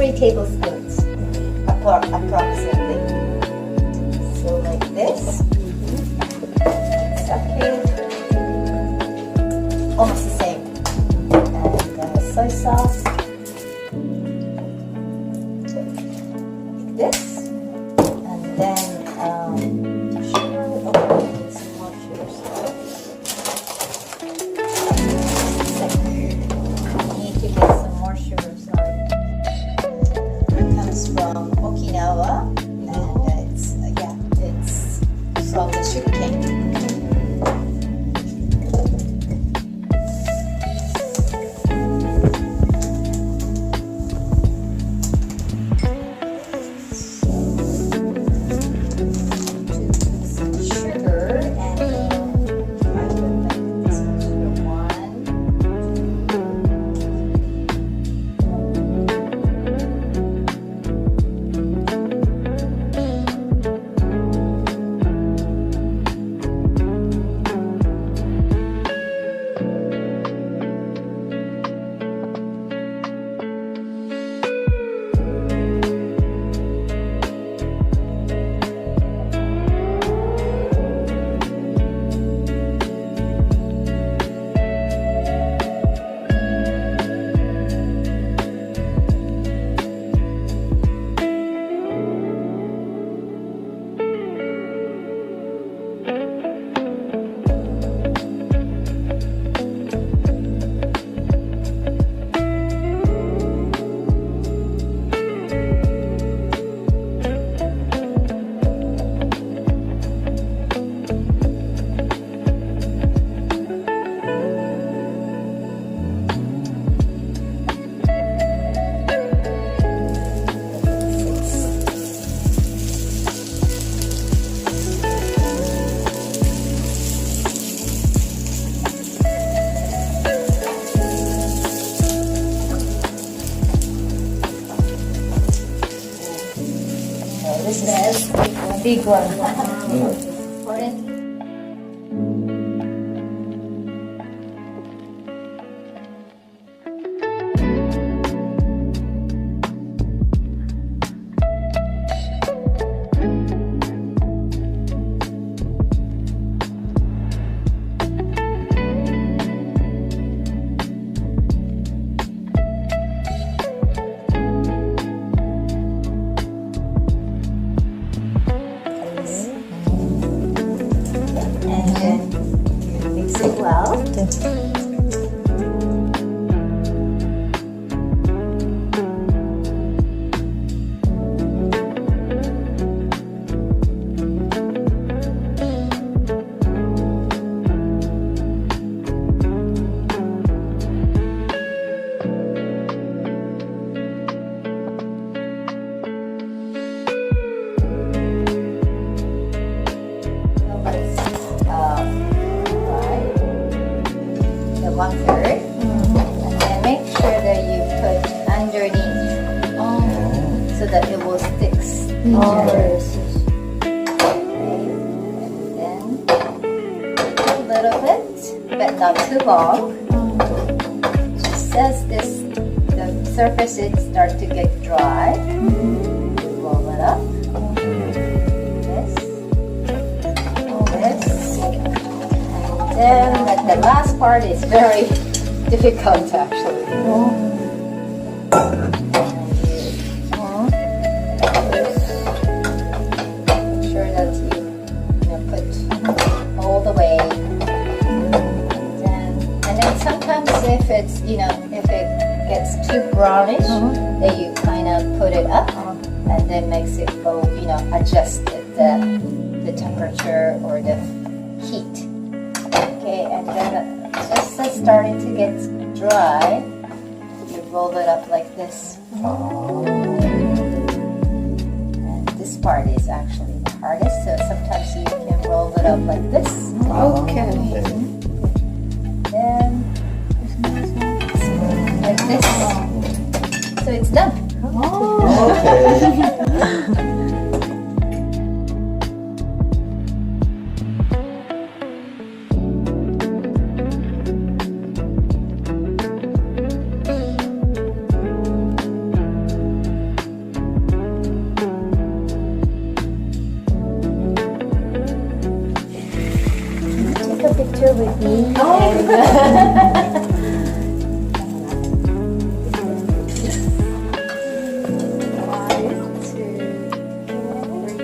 3 tablespoons approximately. So like this. Sake. Almost the same. And soy sauce. Like this. And then sugar. Oh, I need some more sugar. I need to get some more sugar. Sorry. It comes from Okinawa, and it's from the sugarcane. This is a big one. Important. That it will stick. Oh. And then a little bit, but not too long. She says the surfaces start to get dry. Roll it up. This. This. And then the last part is very difficult actually. If it's, if it gets too brownish, then you kind of put it up and then makes it go, adjust the temperature or the heat. Okay, and then just as starting to get dry, you roll it up like this. And this part is actually the hardest, so sometimes you can roll it up like this. Okay. Then like this. So it's done.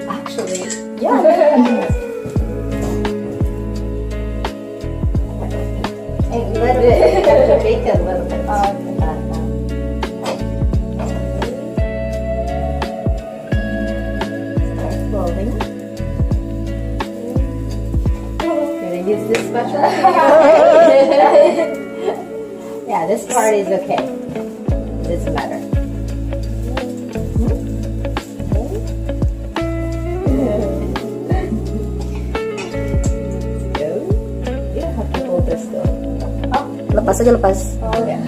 Actually, yeah. A little bit. You have to bake it a little bit. Start rolling. Gonna use this spatula. Yeah, this part is okay. Doesn't matter. You don't have to hold this though. Lepas aja, lepas. Oh yeah.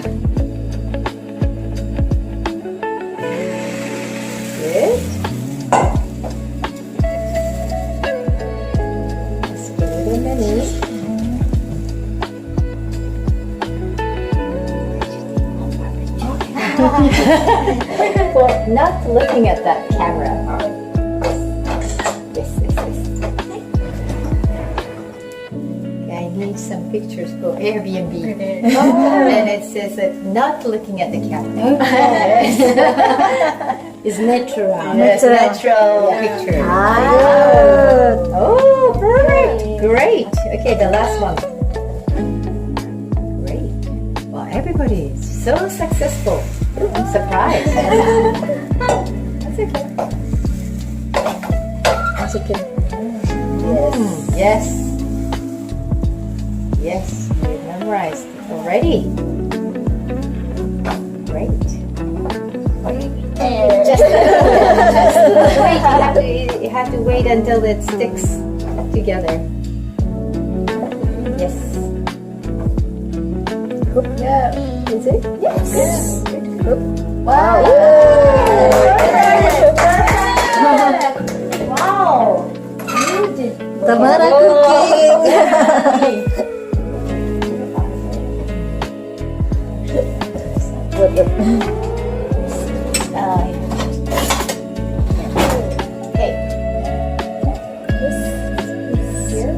Good. Screw it underneath. Well, not looking at that camera. Yes. Okay, I need some pictures for AirBnB. And it says that not looking at the camera. It's natural. Yes, natural picture. Oh, perfect. Great. Okay, the last one. Great. Well, everybody is so successful. I'm surprised. That's okay. Masukin. Yes. Yes, you memorized already. Great. Just wait. You have to wait until it sticks together. Yes. Yeah. Is it? Yes. Wow. Wow. You did. Tamara cooking. Okay. This here.